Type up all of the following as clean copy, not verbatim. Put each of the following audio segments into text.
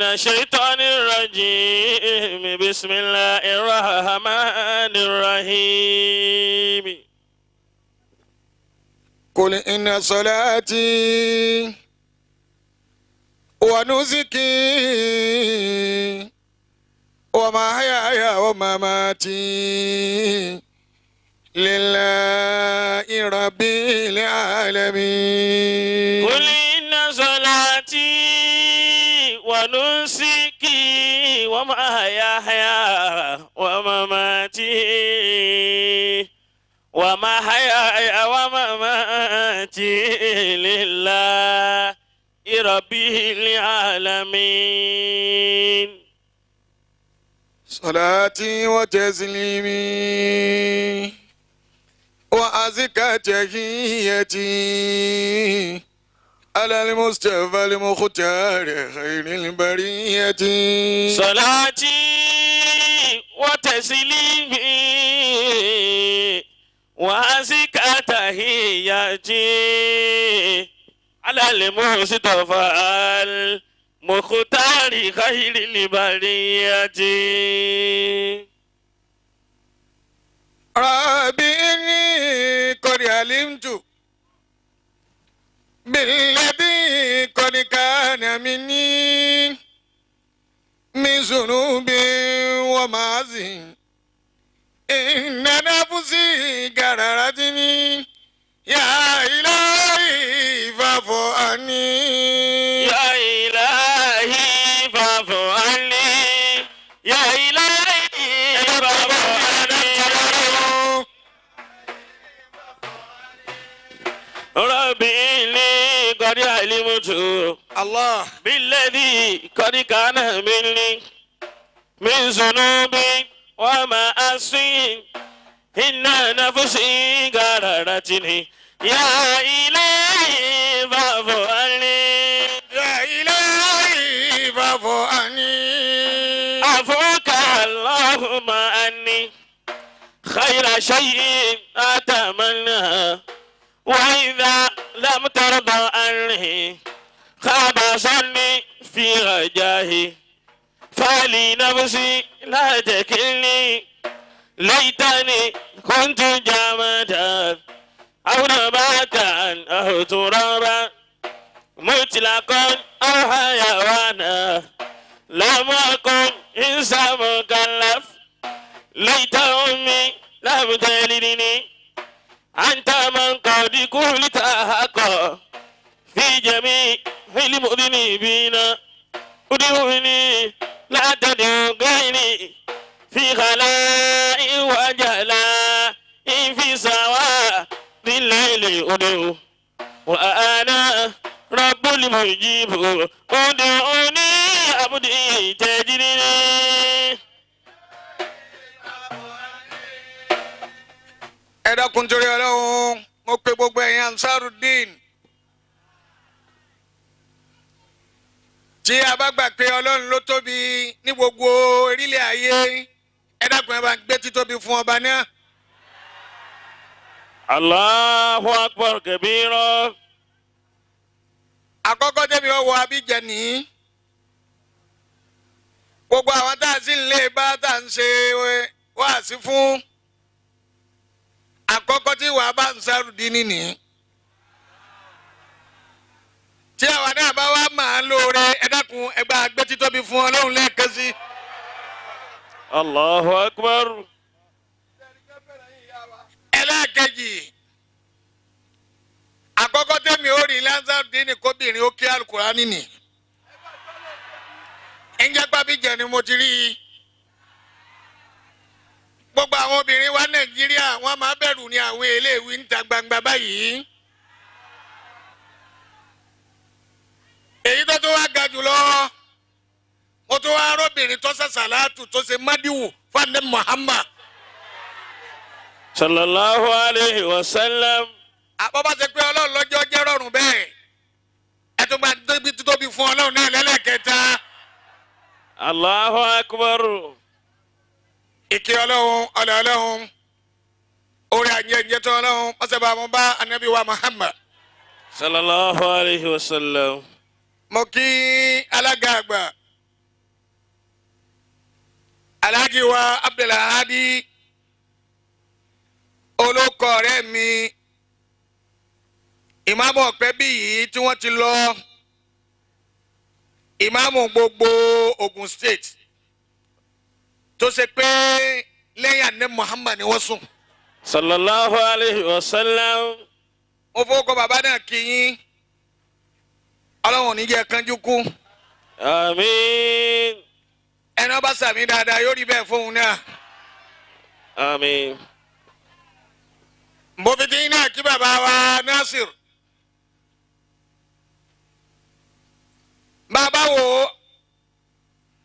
من الشيطان الرجيم بسم الله الرحمن الرحيم قل إن صلاتي ونسكي ومحياي ومماتي لله رب العالمين. قل إن صلاتي ونسكي ومحياي ومماتي لله رب العالمين. صلاتي وتسليمي وأزكى تحيتي على المصطفى المختار خير البرية. صلاتي وتسليمي وأزكى تحيتي على المصطفى المختار خير البرية. ربي إني قد علمت بالذي قد كان مني من ذنوب ومعاصي إن نفسي قررتني يا إلهي فاعف عني. يا إلهي فاعف عني يا إلهي فاعف عني. ربي إني قد علمت الله بالذي قد كان مني من ذنوب ومعاصي إن نفسي قررتني يا إلهي فاعف عني. يا إلهي فاعف عني. عفوك اللهم عني خير شيء أتمنى وإذا لم ترضى عني خاب ظني في رجاهي فلنفسي لا تكلني ليتني كنت جامدا أو نباتا أو ترابا مطلقا أو حيوانا لم أكن إنسان مكلف ليت أمي لم تلدني أنت من قد قلت حقا في جميع المذنبين ادعوني لا تدعو غيري في خلاء وجلاء في سواء بالليل أدعو وأنا رب المجيب ادعوني عبدي تجريني. ẹ dákun torí Ọlọ́run mo pe gbogbo ẹ̀yin Ansarudeen tí a bá gbà pé Ọlọ́run ló tóbi ní gbogbo orílẹ̀ ayé ẹ dákun ẹ bá gbé títóbi fún ọba náà. Allahu akbar kabira. àkọ́kọ́ tẹ́mi ọwọ́ Abidjan ní gbogbo àwọn tá a sì ń lé bá tá a ń ṣe wáàsí fún àkọ́kọ́ tí wàá bá Ansarudeen nìní tí àwa náà bá wá máa ń lóore ẹ dákun ẹ bá gbé títóbi fún Ọlọ́run lẹ́ẹ̀kan sí. Allahu akbar. ẹlẹ́ẹ̀kejì àkọ́kọ́ tẹ́mi ó rí Ansarudeen kóbìnrin ó kí Al-Qur'ani nì ẹ̀ńjẹ́ pàbíjẹ́ ni mo ti rí i. gbogbo àwọn obìnrin wa Nàìjíríà wọ́n máa bẹ̀rù ní àwọn eléèwé níta gbangba báyìí. èyí tó wá ga jùlọ mo tó wá arọ́bìnrin tó ṣe sàlátù tó ṣe mádìwù fún Muhammad sallallahu alayhi wa sallam. àbọ̀bá ṣe pé Ọlọ́run lọ́jọ́ jẹ́ rọrùn bẹ́ẹ̀ ẹ tó máa tóbi títóbi fún Ọlọ́run náà lẹ́lẹ́kẹta. Allahu akbar. ìkí Ọlọ́run Ọlọ́run orí àjẹjẹ tó Ọlọ́run ọ̀sẹ̀ bá mo bá anabi wa Muhammad sallallahu alayhi wa sallam. mo kí alága àgbà Alhaji wa Abdulhadi olóko ọ̀rẹ́ mi ìmáàmù ọ̀pẹ́bí yìí tí wọ́n ti lọ ìmáàmù gbogbo Ogun State tó ṣe pé lẹ́yìn àná Muhammad ni wọ́n sùn. sallallahu alayhi wa sallam. mo fọwọ́kọ bàbá náà kí yín ọlọ́run ní jẹ́ kánjú kú. àmín. ẹni ọba sàmì dáadáa yóò rí bẹ́ẹ̀ fóun náà. àmín. mo fi dín náà kí bàbá wa Nasir. bàbá wo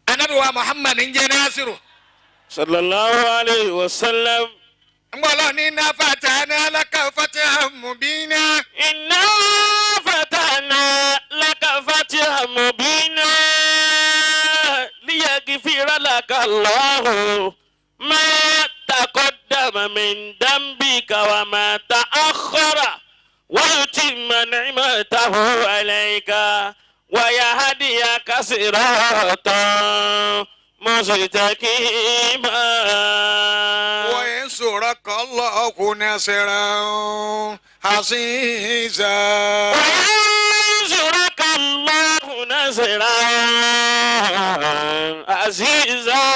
anabi wa Muhammad ń jẹ́ Nasiru. sallallahu alayhi wa sallam. ngbọ́lọ́ ní iná fatahna laka fatahan mubina. inna fatahna laka fatahan mubina liyaghfira laka Allahu ma taqaddama min dhanbika wa ma ta'akhkhara wa yutimma ni'matahu alayka wa yahdiyaka siratan mustaqima. وينصرك الله نصرا عزيزا. وينصرك الله نصرا عزيزا.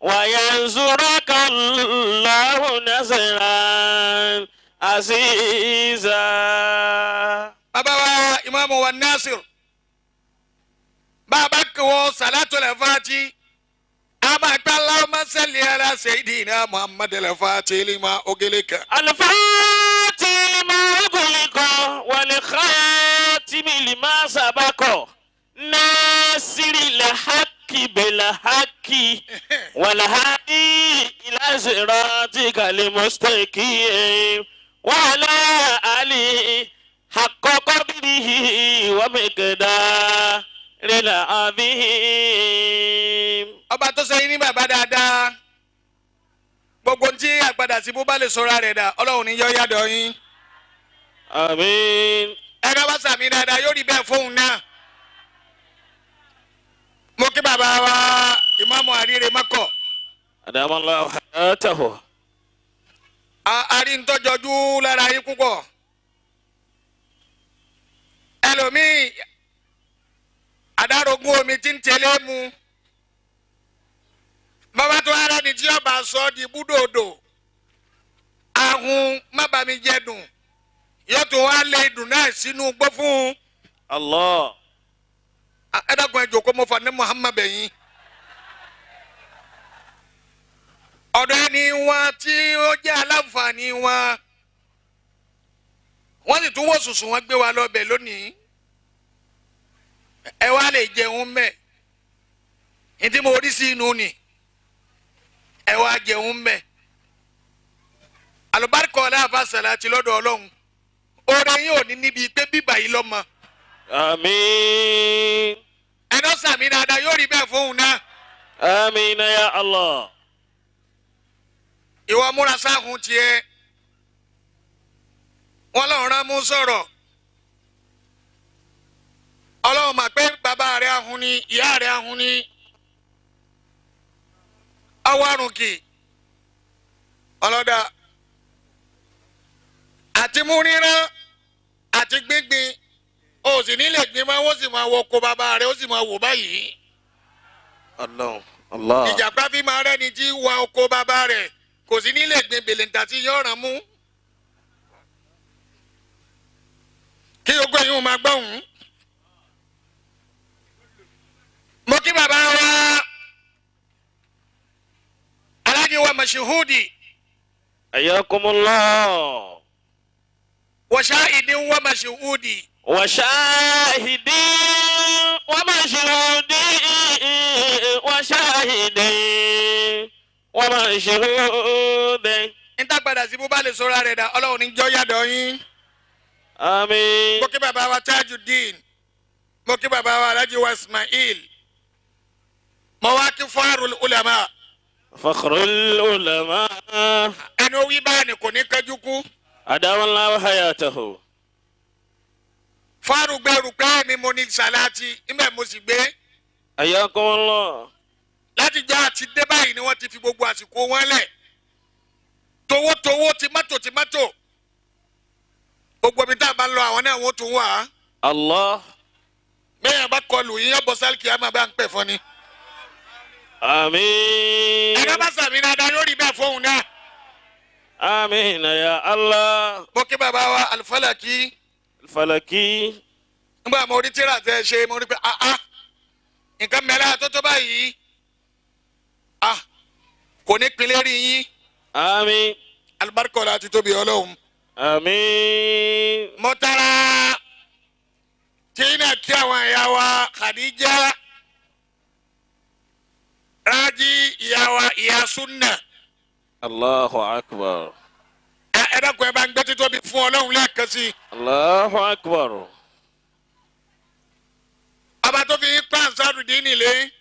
وينصرك الله نصرا عزيزا. bàbá wa ìmáàmù wa Nasir bàbá kò Salatul Fati ama Allahumma salli ala sayyidina Muhammad al-Fati lima ughliqa. الفاتح لما أغلق والخاتم لما سبق ناصر الحق بالحق والهادي إلى صراطك المستقيم وعلى آله حق قدره ومقداره العظيم. ọba tó sẹ́yìn ní bàbá dáadáa gbogbo tí àgbàdà sí bó bá lè sọra rẹ̀ dà ọlọ́run ní yọ yàdọ̀ yín. àmín. ẹ̀rọ bá sàmì dáadáa yóò rí bẹ́ẹ̀ fóun náà. mo kí bàbá wa ìmáàmù àríre mọ́kọ̀. adamallahu hayatahu. àrí ń tọ́jọ́jú lára yín púpọ̀. ẹlòmíì adarogún omi tí ń tẹ̀lé mu. bàbá tó ara ni tí ọba sọ di búdòdò ahun má bà mí jẹ dùn yóò tún wá lé dùn náà sínú gbó fún. Allah. ẹ dákun ẹ jókòó mo fà ní Muhammad bẹ̀yìn. ọ̀dọ̀ ẹni wọn tí ó jẹ́ aláǹfààní wọn wọ́n sì tún wò sùsùn wọn gbé wa lọ́bẹ̀ lónìí. ẹ wá lè jẹun mẹ́ ní tí mo rí sí inú ni ẹ wá jẹun mẹ́ alùbáríkọ aláàfáà Sàlátì lọ́dọ̀ Ọlọ́run oore yín ò ní níbi pé bíbà yìí lọ́mọ. àmín. ẹnọ sàmì dáadáa yóò rí bẹ́ẹ̀ fóun náà. àmín ya Allah. ìwọ múra sáhùn tiẹ̀ wọn lọ́run rán mú sọ̀rọ̀ Ọlọ́run mà pé bàbá rẹ̀ ahun ni ìyá rẹ̀ ahun ni ọwọ́ àrùn kì ọlọ́dà àti mú ríran àti gbíngbin o sì nílẹ̀ gbin máa wọ́n sì máa wọ oko bàbá rẹ̀ ó sì máa wò báyìí. Allah. Allah. ìjàpá fi máa rẹ́ni tí wa oko bàbá rẹ̀ kò sí nílẹ̀ gbin bèlèǹtà tí yọ̀ọ̀ràn mú. kí ogún ẹ̀yìn máa gbọ́hùn. mo kí bàbá wa Alhaji wa Mashhudi ayakumullah. wa shahidin wa mashhudi. وشاهد ومشهود وشاهد ومشهود. níta padà sí bó bá lè sọra rẹ̀ dà Ọlọ́run ní jọ́ yàdọ̀ yín. آمين. mo kí bàbá wa Tajuddin mo kí bàbá wa Alhaji wa Ismail mo wá kí Farul Ulama. فخر العلماء ẹni ó wí báyìí kò ní kájú kú. أدام الله حياته. Faru gbẹrù pé mi mo ní Salati ìmẹ̀ mo sì gbé. حياكم الله. láti jọ àti dé báyìí ni wọ́n ti fi gbogbo àsìkò wọn lẹ̀ towótowó tìmátò gbogbo ibi tá a bá ń lọ àwọn náà wọ́n tún wà. Allah. mẹ́yàn bá kọlù yín ọ̀bọ̀ sálkì àmà bá ń pẹ̀ fún ni. Àmín. ẹ̀rọ bá sàmì dáadáa yóò rí bẹ́ẹ̀ fóun náà. Àmín ya Allah. mo kí bàbá wa alifalaki. Falaki. nígbà mo rí tíra tẹ ṣe mo rí pé nǹkan mẹ́rẹ́ àtótó báyìí kò ní pinlẹ̀ rí yín. Àmín. alibarika ọ̀la ti tóbi ọlọ́run. Àmín. mo tara tí iná kí àwọn ìyá wa Khadija Raji ìyá wa ìyá Sunna. Allahu akbar. ẹ dákun ẹ bá ń gbé títóbi fún ọlọ́run lẹ́ẹ̀kan sí i. Allahu akbar. ọba tó fi pa Ansarudeen nílé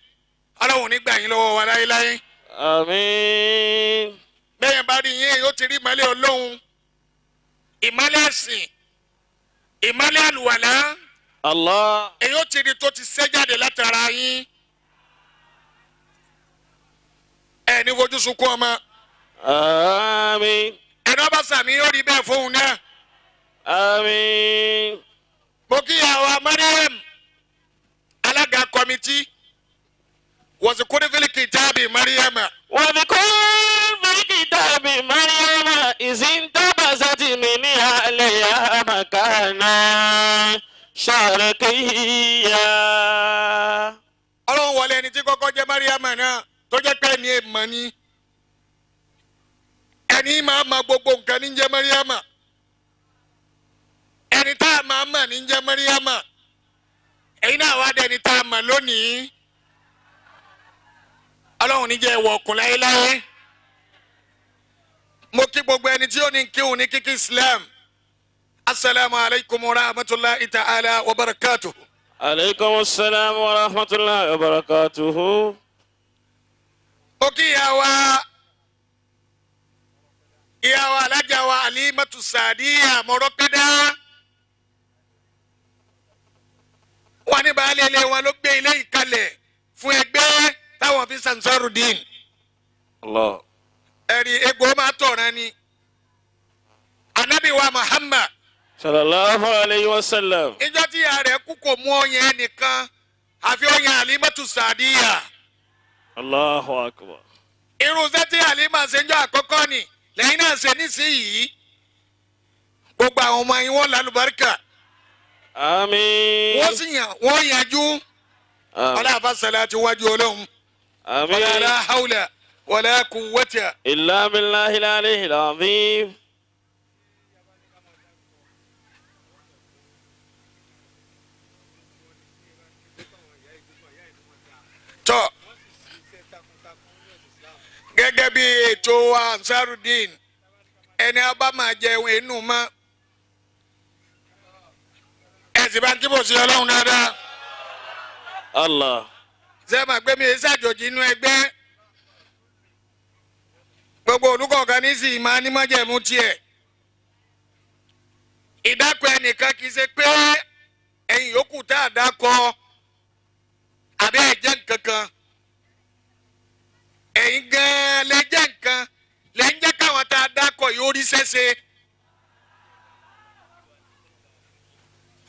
ọlọ́run nígbà yín lọ́wọ́ wa láéláé. Àmín. bẹ́ẹ̀ bá rí yín yóò ti rí ìmọ́lẹ̀ ọlọ́run ìmọ́lẹ̀ ẹ̀sìn ìmọ́lẹ̀ àlùwàlá Allah. èyí ó ti rí tó ti ṣẹ́ jáde látara yín. ẹ ní fojú sunkún ọmọ Àmín. ẹni ọba sàmì yóò rí bẹ́ẹ̀ fóun náà. Àmín. mo kí ìyàwó Mariam alága kọ́mítì wọ́sùkúrú fílì kìtàbí Mariam. واذكر في الكتاب مريم إذ انتبذت من أهلها مكانا شرقيا. ọlọ́run wọlé ẹni tí kọ́kọ́ jẹ́ Mariam náà tó jẹ́ pé ẹni èèmọ̀ ni ẹni máa ma gbogbo nǹkan ní jẹ́ Mariam ẹni tá a máa mọ̀ ní jẹ́ Mariam ẹ̀yin náà wá dé ẹni tá a mọ̀ lónìí ọlọ́run níjẹ́ ìwọ̀ ọ̀kùn láéláé. mo kí gbogbo ẹni tí ó ní kíhun ní kíkí Islam asalaamu alaykum wa rahmatulahi ta'ala wa barakatuh. عليكم السلام ورحمة الله وبركاته. ó kí ìyá wa alájà wa Alimatu Sadiya Mọ̀rọ́kádá wọn ní baálé ilé wọn ló gbé ilé ìkalẹ̀ fún ẹgbẹ́ táwọn fi Ansarudeen. الله. ẹ̀rí egbò máa tọ̀ràn ni anabi wa Muhammad صلى الله عليه وسلم. ìjọ tí ìyá rẹ̀ kú kò mú ọyàn ẹnìkan àfi ọyàn Alimatu Sadiya. الله أكبر. irúṣẹ́ tí Halima ṣe ń jọ àkọ́kọ́ ni lẹ́yìn náà ṣe nísìnyìí gbogbo àwọn ọmọ yín wọ́n lálùbáríkà آمين. wọ́n sì yàn wọ́n yànjú آمين. ọlọ́àfà sàlátì wájú ọlọ́run wala آمين. la hawla wala quwwata. إلا بالله العلي العظيم. tọ́ gẹ́gẹ́ bí ètò Ansarudeen ẹni ọba máa jẹun inú mọ́ ẹ̀sìn bá ń kíbò sí ọlọ́run dáadáa. الله. ṣé máa gbé mi ṣàjòjì inú ẹgbẹ́ gbogbo olùkọ̀ọ̀kan ní sì máa ní májẹ̀mú tiẹ̀. ìdákọ̀ ẹnìkan kì í ṣe pé ẹ̀yin yòókù tá a dákọ̀ àbí ẹ̀jẹ̀ nǹkan kan ẹ̀yin gan-an lẹ́jẹ̀ nǹkan lẹ́yìn jẹ́ káwọn tá a dákọ̀ yóò rí sẹ́sẹ́.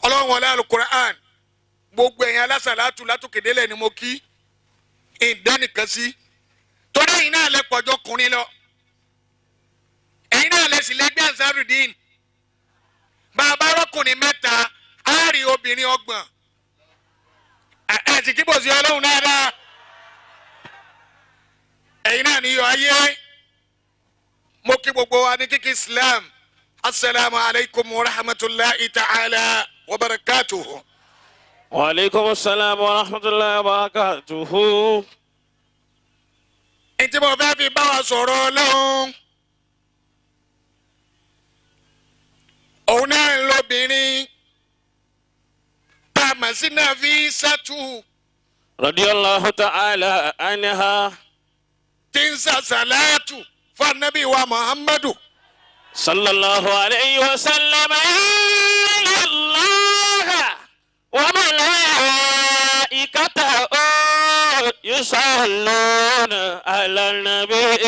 ọlọ́run wọlé alukur'an gbogbo ẹ̀yin alásàlátù látòkèdélẹ̀ ni mo kí ìdánìkan sí torí ẹ̀yin náà lẹ pọ̀jọ́ kùnrin lọ ẹ̀yin náà lẹ sì lẹ́gbẹ́ Ansarudeen bàbá rọ́kùnrin mẹ́ta á rí obìnrin 30 ẹ̀ sì kíbò sí ọlọ́run dáadáa ẹ̀yin náà níyọ ayé mo kí gbogbo wa ní kíkí Islam asalaamu alaykum wa rahmatulahi ta'ala wa barakatuhu. وعليكم السلام ورحمة الله وبركاته. ntí mo fẹ́ fi bá wa sọ̀rọ̀ ọlọ́run òun náà ń lóbìnrin tá a mọ̀ sí Nafisatu رضي الله تعالى عنها. tí ń sàṣàlátù fún anabi wa Muhammadu. صلى الله عليه وسلم. إن الله وملائكته يصلون على النبي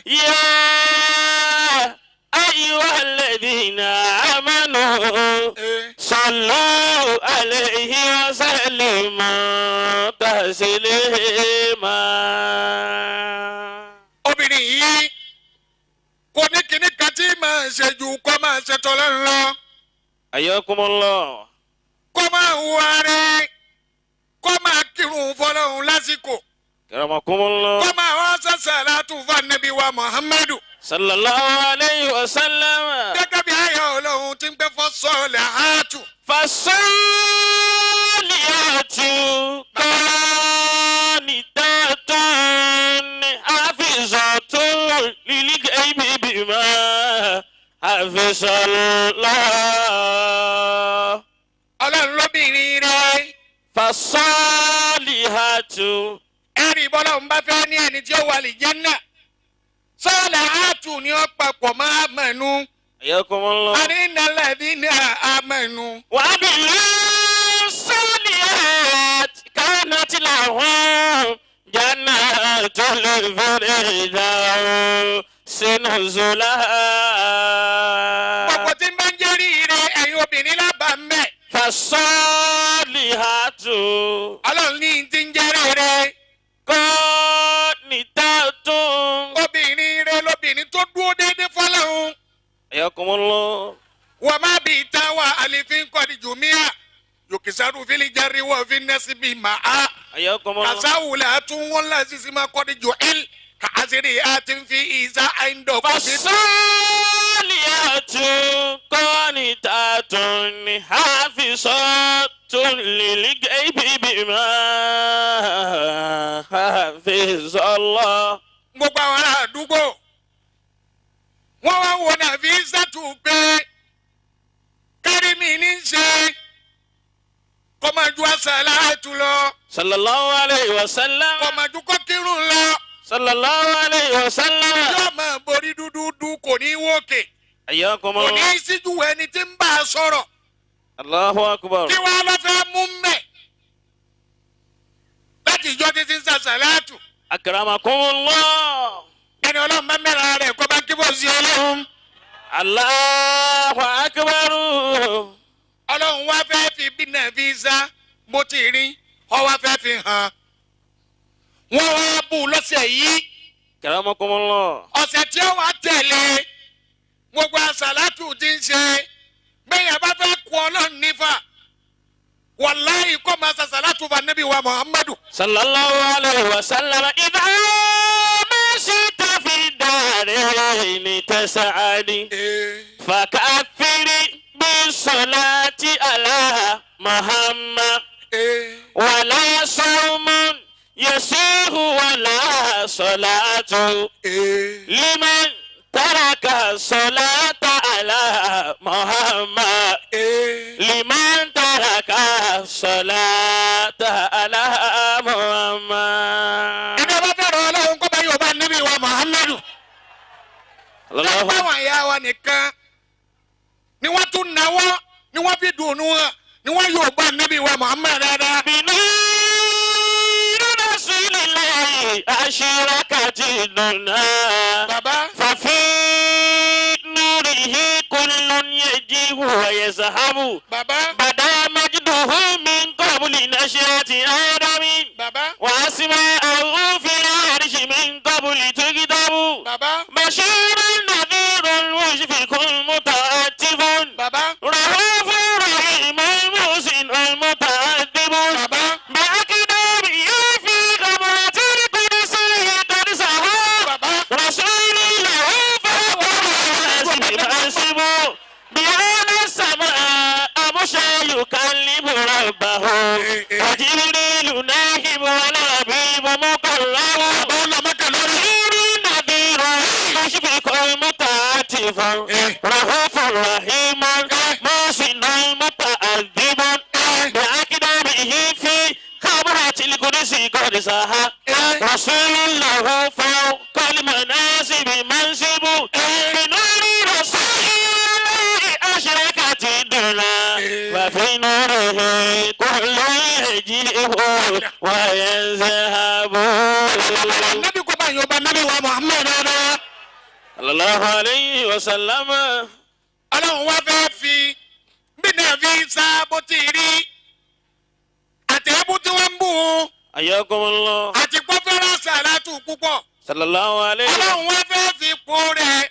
يا أيها الذين آمنوا صلوا عليه وسلموا تسليما. obìnrin yìí kò ní kíní kan tí máa ṣe ju kó máa ṣe tọ́lọ́ lọ. حياكم الله. kó máa hùwà rẹ̀ kó máa kírun fọlọ́hún lásìkò. كرمكم الله. kó máa wá sàṣàlátù fún Ànábì wa Muhammadu. صلى الله عليه وسلم. gẹ́gẹ́ bí ayọ̀ Ọlọ́run ti ń gbé fọ́ sọ́ọ̀lẹ̀ àátù. فالصالحات قانتات حافظات للغيب بما حفظ الله. Ọlọ́run lóbìnrin rẹ̀. فالصالحات. ẹ̀rí bọ́lá ń bá fẹ́ ní ẹni tí ó wà lè jẹ́ náà. sọ́ọ̀lẹ̀ àátù ni ó papọ̀ máa mẹ́nu. حياكم الله. àní nàlẹ́bí ní àmẹ́nu. وبالصالحات كانت لهم جنات الفردوس نزلا. gbogbo tí ń bá ń jẹ́ rírẹ ẹ̀yin obìnrin lábàá mẹ́. فالصالحات Ọlọ́run ní ti ń jẹ́ rírẹ. قانتات. obìnrin rẹ lóbìnrin tó dúró déédéé fọlọ́hún. حياكم الله. wọ́n má bí ìta wa àlefin kọ́ni jùmíà yòkìsàrú fílí járe wọ́n fi nẹ́sí bí màá. حياكم الله. kàsáwùlẹ̀ àtúnwọ́n lásìsì máa kọ́ni jù ẹ́l kà á sì rí àti fi ìsá àìndọ̀ kò fi. فالصالحات قانتات حافظات للغيب بما حفظ الله. gbogbo àwọn ará àdúgbò wọ́n wá wọ nàbí sátú pé kárìmì ní í ṣe kọ́májú àṣàlátù lọ صلى الله عليه وسلم. kọ́májú kọ́kírun lọ صلى الله عليه وسلم. yóò máa borí dúdúdú kò ní wókè حياكم kò ní الله. síjú ẹni tí ń bá a sọ̀rọ̀ الله أكبر. kí wàá lọ fẹ́ mú mẹ́ láti ìjọ títí ń ṣàṣàlátù أكرمكم الله. ẹni ọlọ́run bá mẹ́ra rẹ̀ kọ́ bá kíbọ̀ sí ọlọ́run الله أكبر. ọlọ́run wá fẹ́ fi bí nàbí sá bó ti rí ọ wá fẹ́ fi hàn wọ́n wá bù lọ́sẹ̀ yìí أكرمكم الله. ọ̀sẹ̀ tí ó wá tẹ̀lé gbogbo àṣàlátù ti ń ṣe bẹ́ẹ̀ bá fẹ́ kú ọlọ́run nífà wàláhì kó máa ṣàṣàlátù fún Ànábì wa Muhammadu. صلى الله عليه وسلم. إذا مشيت في الدارين تسعدي فكفر بالصلاة على محمد ولا صوم يسير ولا صلاة لمن ترك الصلاة على محمد لمن ترك الصلاة على محمد. ẹni ọba fẹ́ràn ọlọ́run kó bá yóò bá Ànábì wa Muhammadu. báwọn ìyá wa nìkan ni wọ́n tún náwó ni wọ́n fi dùn ún hàn ni wọ́n yóò bá Ànábì wa Muhammad dáadáa. بنور رسول الله أشركت الدنيا bàbá ففي نوره كل يجيه ويذهب bàbá بدا مجده من قبل نشأة آدم bàbá وأسماءه في العرش من قبل تكتب bàbá بشير نذير مشفق متعتب bàbá رؤوف رحيم محسن متأدب bàbá بأقدامه في غمرة القدس قد سهى bàbá رسول له فوق الناس بمنصب بأن السماء مشى يكلم ربه وجبريل ناهب والحبيب مقرب بشير نذير مشفق متعتب رؤوف رحيم محسن متأدب بأقدامه في خبرة القدس قد سهى رسول الله فوق المناصب منصب بنور رسول الله أشركت الدنيا وفي نوره كل يجي يجيء ويذهب Nabi kò bá yọba Nabi wa Muhammad rárá. صلى الله عليه وسلم. Ọlọ́run wá fẹ́ fi bí náà fi sá bó ti rí àti ẹbú tí wọ́n ń bù ú حياكم الله. àti pọ́fẹ́rẹ́ àsàlátù púpọ̀. صلى الله عليه. Ọlọ́run wá fẹ́ fi po rẹ̀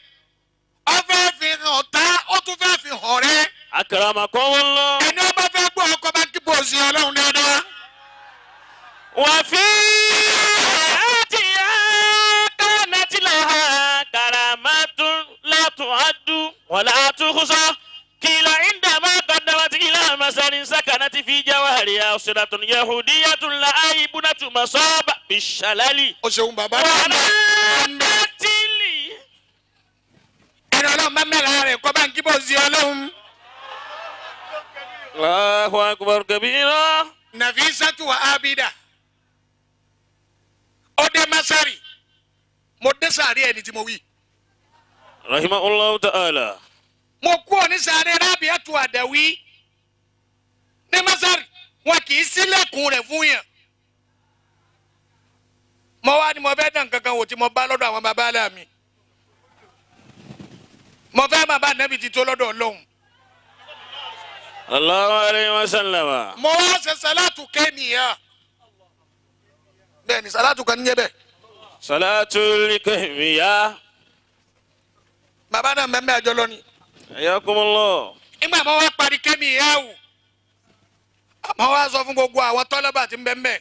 ó fẹ́ fi hàn tá ó tún fẹ́ fi hàn rẹ̀. أكرمكم الله. Ẹni ó bá fẹ́ gbọ́ ọkọ̀ bá kí bò sí Ọlọ́run dáadáa. وفي آتها كانت لها كرامات لا تعد ولا تحصى قيل عندما قدمت إلى مسار سكنت في جوارها أسرة يهودية لها ابنة مصاب بالشلل O ṣeun bàbá ولا náà. تلي. Ẹni Ọlọ́run bá mẹ́ra rẹ̀ kọ́ bá kí bò sí Ọlọ́run. الله أكبر كبيرا. Nafisatu wa Abida. Ọdẹ Masari. Mo dé sàárè ẹni tí mo wí. رحمه الله تعالى. Mo kú òní sàárè Rabiatu Adawi. Ní Masari, wọn kì í ṣílẹ̀kùn rẹ̀ fún yàn. Mo wá ní mo fẹ́ dàn kankan wò tí mo bá lọ́dọ̀ àwọn bàbá àlà mi. Mo fẹ́ bàbá Nẹ́bí ti tó lọ́dọ̀ Ọlọ́run. الله عليه وسلم. Mo wá ṣe sàlátù kẹ́nìyà. Bẹ́ẹ̀ni sàlátù kan níjẹ́ bẹ́ẹ̀. صلاة الكهمية. Bàbá náà mẹ́mẹ́ àjọ lọ ni. حياكم الله. Nígbà mo wá parí kẹ́nìyà wò. Mo wá sọ fún gbogbo àwọn tọ́lọ́bà tí ń bẹ ńbẹ̀.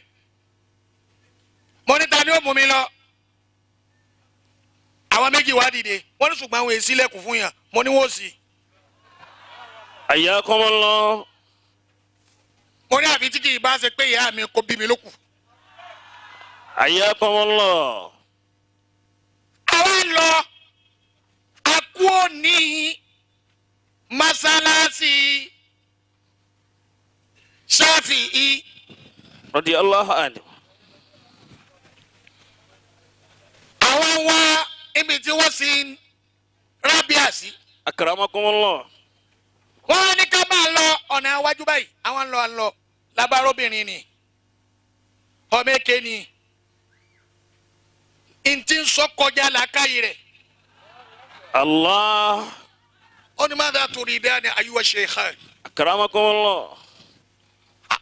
Mo ní ta ni ó mú mi lọ. Àwọn méjì wá dìde. Wọ́n ní ṣùgbọ́n àwọn èsì lẹ́kùn fún yàn. Mo ní wọ́n sì. حياكم الله. Mo ní àfi tí kì í bá ṣe pé ìyá mi kò bí mi lókù. حياكم الله. Àwa lọ akúò ní masalasi Shafi'i. رضي الله عنه. Àwọn wá ibi tí wọ́n sin Rabia sí. أكرمكم الله. Wọ́n wá ní ká máa lọ ọ̀nà iwájú báyìí. Àwọn ń lọ lábárobìnrin ni. Ọmọ èké ni. Ntí ń sọ kọjá làákàyè rẹ̀. الله. Ó ní madha turidani ayyuha shaykhan. أكرمكم الله.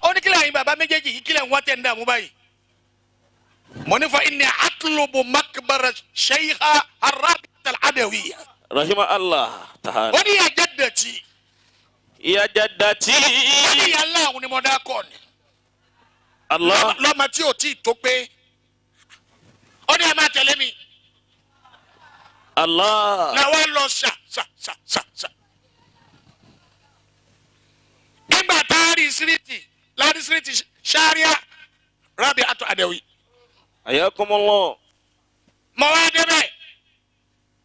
Ó ní kílẹ̀ yín bàbá méjèèjì yìí kílẹ̀ ń wá tẹ̀ ń dààmú báyìí. Mo ní fa inni atlubu makbara shaykha ar-Rabi'ah al-Adawiyya. رحمه الله تعالى. Ó ní ya jaddati. يا جدتي. Ó ní ìyá ńlá òun ni mo dá kọ́ ni. الله. Lọ́mọ tí ò tí ì tó pé. Ó ní ẹ máa tẹ̀lé mi. الله. Làwọn lọ ṣà. Nígbà tá a rí síríìtì Sharia Rabi'atu Adawi. حياكم الله. Mo wá débẹ̀.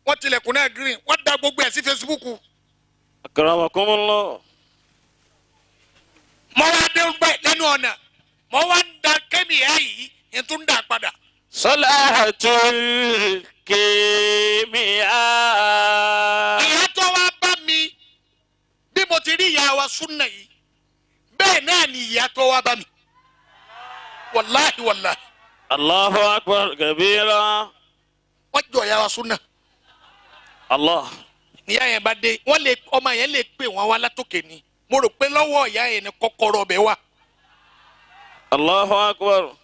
Wọ́n tilẹ̀kùn náà green. Wọ́n da gbogbo ẹ̀ sí Facebook. أكرمكم الله. Mo wá dé gbẹ lẹ́nu ọ̀nà. Mo wá ń da kẹ́míyà yìí ń tún dà padà. صلاة الكيمياء. Ìyá tó wá bá mi bí mo ti rí ìyá wa súnà yìí. Bẹ́ẹ̀ náà ni ìyá tó wá bá mi. Wàláhì. الله أكبر كبيرا. Wọ́n jọ ìyá wa súnà. الله. Ìyá yẹn bá dé. Ọmọ yẹn lè pè wọ́n wá látòkè ni. Mo rò pé lọ́wọ́ ìyá yẹn ni kọ́kọ́rọ́ ọbẹ̀ wà. الله أكبر.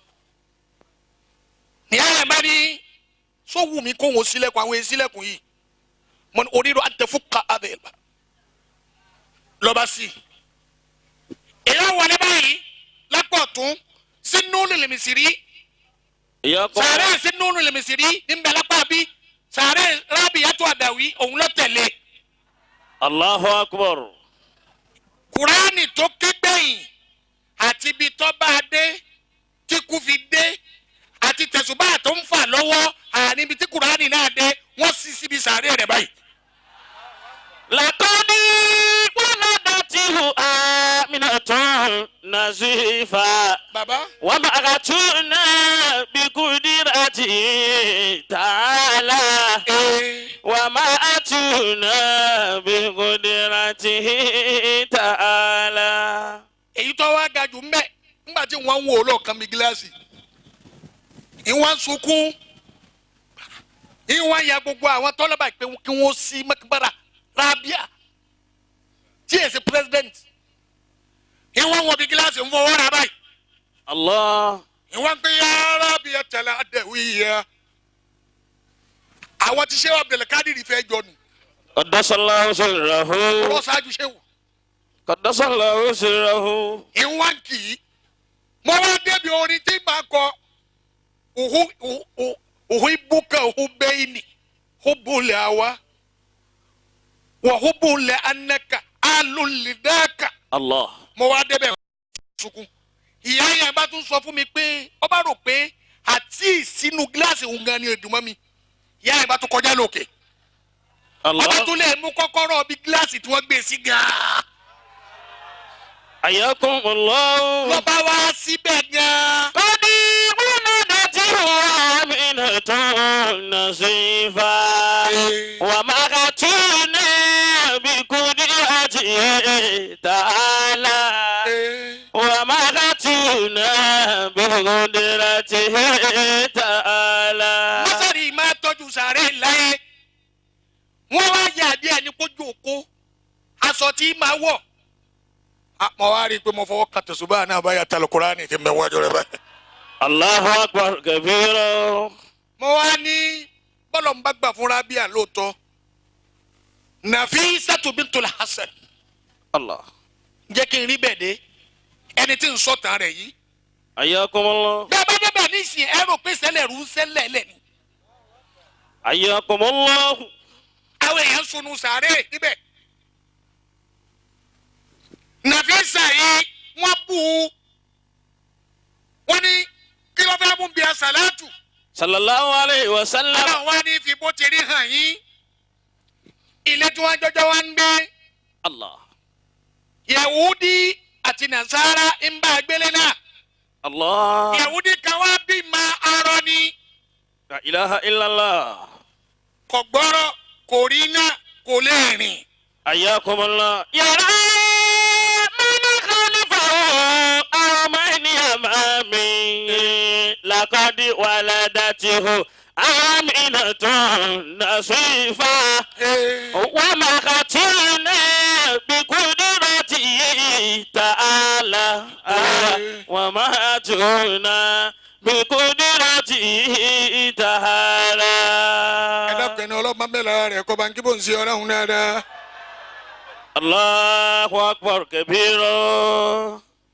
Ìyá yẹn bá ní sọ wù mí kó wọn sílẹ̀kùn àwọn èsílẹ̀kùn yìí. Mo ní oríro àtẹ̀fúkà abẹ́ẹ̀lá. Lọ́ba sí. Ìyá wọlé báyìí lápò tún sínú lèmísìrí. حياكم الله. Sàárẹ̀ sínú lèmísìrí ní mbẹ́lápá bí. Sàárẹ̀ Rabi'atu Adawi òun ló tẹ̀lé. الله أكبر. Kùránì tó ké gbẹ̀yìn àti ibi tó bá dé tí kú fi dé àti tẹ̀sùbá tó ń fà lọ́wọ́ àní ibi tí Kùránì náà dé wọ́n sì síbi sàárẹ̀ rẹ̀ báyìí. لقد ولدته آمنة نزيفا Bàbá ومأتونا بقدرته تعالى ومأتونا بقدرته تعالى. èyí tó wá ga jù mbẹ́ nígbà tí wọ́n ń wò lọ́ọ̀kan mi gíláàsì ìwọ́n sunkún ìwọ́n ya gbogbo àwọn tọ́lọ́bà pé kí wọ́n sí mẹ́kúbára Rabia tí èsì president ìwọ́n wọ bí gíláàsì ń fọwọ́ ra báyìí. Allah. ìwọ́n pe ya Rabia tẹ̀lé adẹ̀wìyà àwọn tí Sheikh Abdulkadir fẹ́ jọ nù. Qaddasallahu sirrahu. ọ̀rọ̀ ṣáájú Sheikh. Qaddasallahu sirrahu. ìwọ́n kì í mo wá débi orin tí màá kọ uhibuka hubeini hubule awa wa hubule anaka alulidaka. Allah. mo wá débẹ̀ sunkún ìyá yẹn bá tún sọ fún mi pé ó bá rò pé àti sínú gíláàsì òun gan ni èdùnmọ́ mi ìyá yẹn bá tún kọjá lókè Allah. ọba tún lè mú kọ́kọ́rọ́ bí gíláàsì tí wọ́n gbé sí gan-an Ayakumullah. lọ́ba wá síbẹ̀ gan-an. Qadi wulidati aminatun nasifa wa makatuna bi qudratihi ta'ala wa makatuna bi qudratihi ta'ala. mọ́sálì máa tọ́jú sàárè láyé wọ́n wá yà bí ẹni kó jókòó aṣọ tí máa wọ̀. mo wá rí i pé mo fọwọ́ kan tẹ̀sùbá náà báyà tẹ̀lé Kùránì tí mo wájú rẹ̀ báyìí. Allahu akbar kabira. mo wá ní bọ́lọ̀ ń bá gbà fún Rabia lóòótọ́ Nafisatu bintul Hasan Allah. jẹ́ kí n rí bẹ́ẹ̀ dé ẹni tí ń sọ̀tàn rẹ̀ yìí. Ayakumullah. bí a bá débẹ̀ nísìnyí ẹ rò pé sẹ́lẹ̀ rú sẹ́lẹ̀ lẹ̀ ni Ayakumullah. àwọn èèyàn sunu sàárè níbẹ̀. Nafisa yìí wọ́n bú u wọ́n ní kí ló fẹ́ mú bí asalatu. Sallallahu alayhi wa sallam. àwọn wa ní fi bó ti rí hàn yín ilé tí wọ́n jọjọ́ wá ń gbé Allah. Yahudi àti Nasara ń bá gbélé náà. Allah. Yahudi kan wá bí ma arọ ni La ilaha illallah. kò gbọ́rọ̀ kò rí iná kò lè rìn. Ayakumullah. Yara man khalifahu aw man amami laqad waladatihu aminatun nasifa wa makatuna bi qudratihi ta'ala wa makatuna bi qudratihi ta'ala. ẹ dákun ẹni ọlọ́mọ mẹ́la rẹ̀ kọ́ bá ń kí bó ń ṣe ọlọ́run dáadáa. Allahu akbar kabira.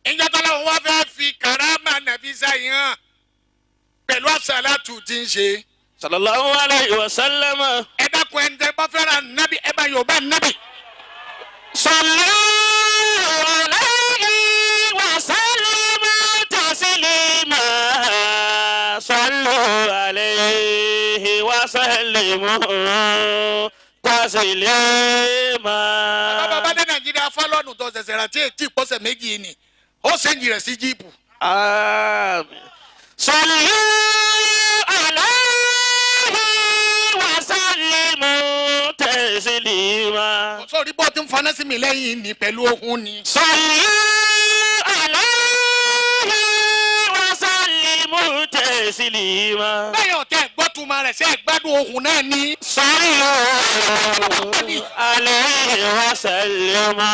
ìjọ tọ́lá wọn fẹ́ fi karama Nafisa yìí hàn pẹ̀lú àsàlátù tí ń ṣe. Sallallahu alayhi wa sallam. ẹ dákun ẹni tẹ́ bá fẹ́ràn nábì ẹ bá Yorùbá nábì. Sallu alayhi wa sallimu taslima. Sallu alayhi wa sallimu taslima. bàbá dé Nàìjíríà fọlọ́nù tó ṣẹ̀ṣẹ̀ rà tí ètí ìpọ́sẹ̀ méjì ni ó ṣèǹjì rẹ̀ sí jíìpù. Amin. Sallu alayhi wa sallimu taslima. sọ́ọ́rí bọ́ọ̀ tí ń faná sí mi lẹ́yìn ní pẹ̀lú ohun ni. Sallu alayhi wa sallimu taslima. bẹ́ẹ̀ ọ̀tẹ́ gbọ́tùmọ̀ rẹ̀ ṣe é gbádùn ohun náà ni. Sallu alayhi wa sallimu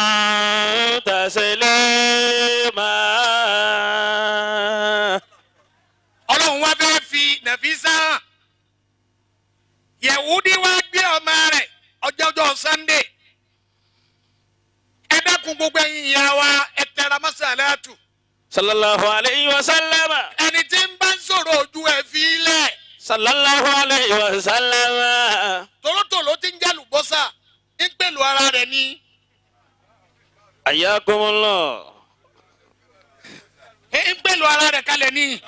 taslima. ọlọ́run wá fẹ́ fi Nafisa hàn. Yẹ̀wúdí wá gbé ọmọ rẹ̀ ọjọ́jọ́ Sunday. ẹ dákun gbogbo ẹ̀yin ìyá wa ẹ tẹra mọ́ sàlátù. Sallallahu alayhi wa sallam. ẹni tí ń bá ń sọ̀rọ̀ ojú ẹ̀ fi lẹ̀. Sallallahu alayhi wa sallam. tòlótòló ti ń jálùbọ́sà ń pèlú ara rẹ̀ ni. Ayakumullah. ń pèlú ara rẹ̀ kalẹ̀ ni.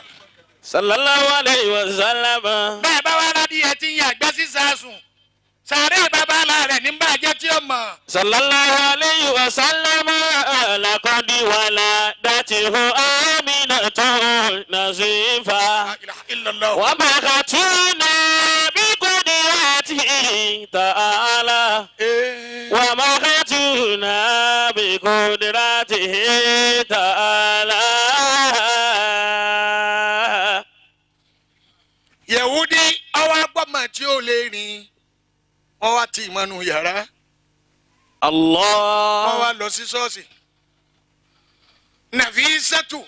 Sallallahu alayhi wa sallam. bẹ́ẹ̀ bá wá rádìí ẹ ti ń yàgbẹ́ sí sàásùn. sàárẹ̀ bàbá àlà rẹ̀ ní bàjẹ́ tí ó mọ̀. Sallallahu alayhi wa sallam. Laqad waladatihu aminatun nasifa. La ilaha illallah. Wa makatuna bi qudratihi ta'ala. Wa makatuna bi qudratihi ta'ala. Yẹ̀wúdí ọwọ́ agbọ́mọ̀ tí ó lè rìn wọ́n wá ti ìmọ̀nù yàrá wọ́n Allah. wá lọ sí ṣọ́ọ̀ṣì. Nàfísàtù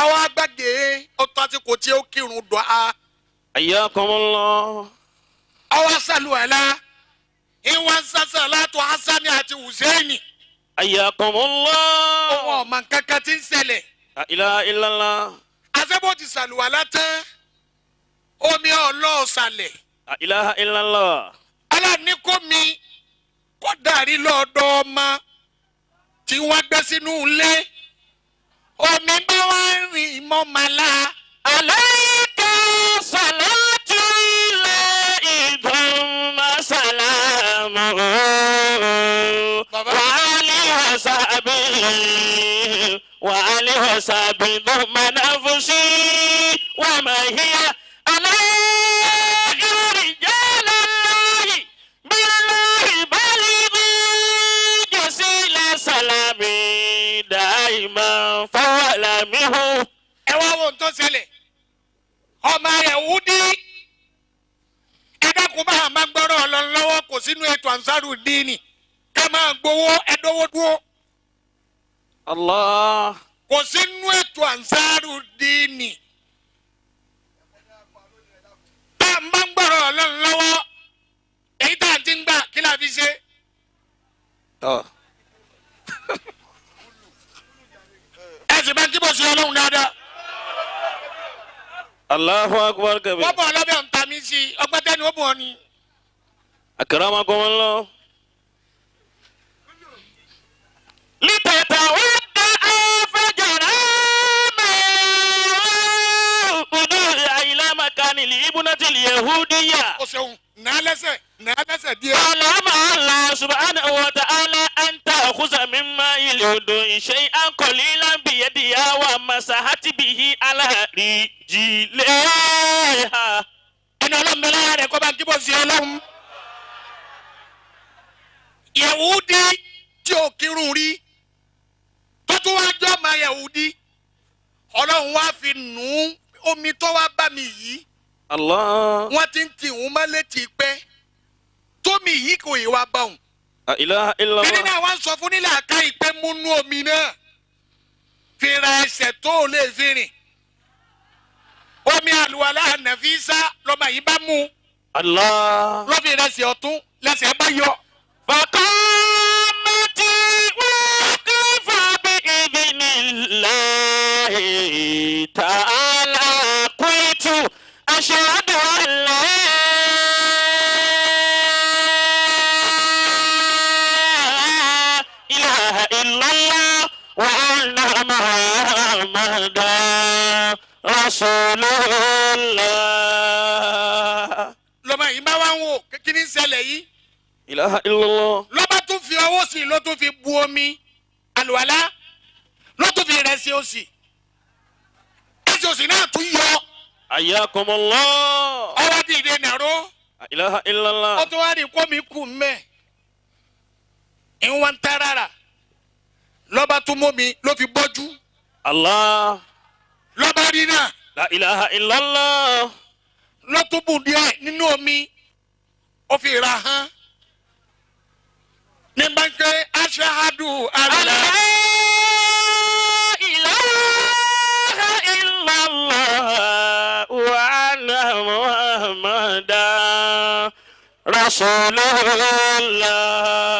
ọwọ́ agbáge ọtọ́ àti kò tí ó kírun dùn á Ayyakumullah. ọwọ́ sàlùwàlá ìwọ̀n sàṣàlátù Hasani àti Hùsẹ́ẹ̀nì. Ayyakumullah. Ohun ọ̀mà kankan tí ń ṣẹlẹ̀. La ilaha illallah. Àṣẹ́bó ti sàlùwàlá tán omi ọlọ́ọ̀sàlẹ̀. La ilaha illallah. Aláàní kó mi kó dàrí lọ́dọ̀ ọmọ tí wọ́n gbé sínú ilé. Omi bá wá ń rìn mọ́ màlá. Alayka salatu Allahi thumma salamuhu Baba. wa alihi wa sahbihi wa alihi wa sahbihi thumma nafsi wa ma hiya alayhi rijalallahi billahi balighu jasila salami daiman fawalamihu. Ẹ wá wo nǹkan ṣẹlẹ̀ ọmọ Yẹ̀wúdí ẹ dákun bá àmà gbọ́rọ̀ Ọlọ́run lọ́wọ́ kò sínú ètò ànsárù díìnì ká máa gbowó ẹdọ́wọ́ dúró Allah. kò sínú ètò ànsárù díìnì bá àmà gbọ́rọ̀ Ọlọ́run lọ́wọ́ èyí tá à ń ti ń gbà kí la fi ṣe. Ẹ sì bá kí bó ṣe Ọlọ́run dáadáa. Allahu akbar kabir. Wọ́n bọ̀ ọlọ́bẹ̀ ń ta mí sí i ọgbẹ́ tẹ́ni ó bọ̀ ọ́ ni. Akramakumullah. Litatawadda fajara ila makani libunati yahudiyya. Ó ṣeun nàá lẹ́sẹ̀ díẹ̀. Alama Allah subhanahu wa ta'ala an ta'khudha mimma yalidu shay'an qalilan biyadiha wa masahati bihi ala rijliha. Ẹni Ọlọ́run bẹ lára rẹ̀ kọ́ bá ń kíbọ̀ sí Ọlọ́run. Yẹ̀wúdí tí ò kírun rí tó tún wá jọ́ ọmọ Yẹ̀wúdí Ọlọ́run wá fi nù ún omi tó wá bá mi yìí Allah. wọ́n ti ń tì wọ́n má létí pẹ́ tómi yìí kò yé wa bá òun. La ilaha illallah. Kíni náà wá ń sọ fún nílẹ̀ àká ìpẹ́ múnú omi náà fi ra ẹsẹ̀ tó o lè fi rìn. Omi àlùwàlá Nàfísà lọ́mọ yìí bá mú Allah. lọ́fi ìrẹsì ọ̀tún lẹ́sẹ̀ bá yọ. فقامت وقف بإذن الله تعالى قلت أشهد أن لا إله إلا الله وأن محمدا رسول الله. Lọ́mọ yìí bá wá ń wò kíni ń ṣẹlẹ̀ yìí. إله إلا الله. Lọ́ba tún fi ọwọ́ sí i ló tún fi bu omi àlùwàlá ló tún fi ìrẹsì òsì. Ẹsẹ̀ òsì náà tún yọ. حياكم الله. Ọwọ́ dìde nàró. لا إله إلا Ó الله. tún wá rí kó mi kù mẹ́. Ìwọ̀n tarara. Lọ́ba tún mú mi ló fi bọ́jú. الله. Lọ́ba rí náà لا إله إلا الله. ló tún bù díẹ̀ nínú omi. Ó fi ra hán. Ní bá ń pẹ́ aṣáádù àlá. لا إله إلا الله وأن محمدا رسول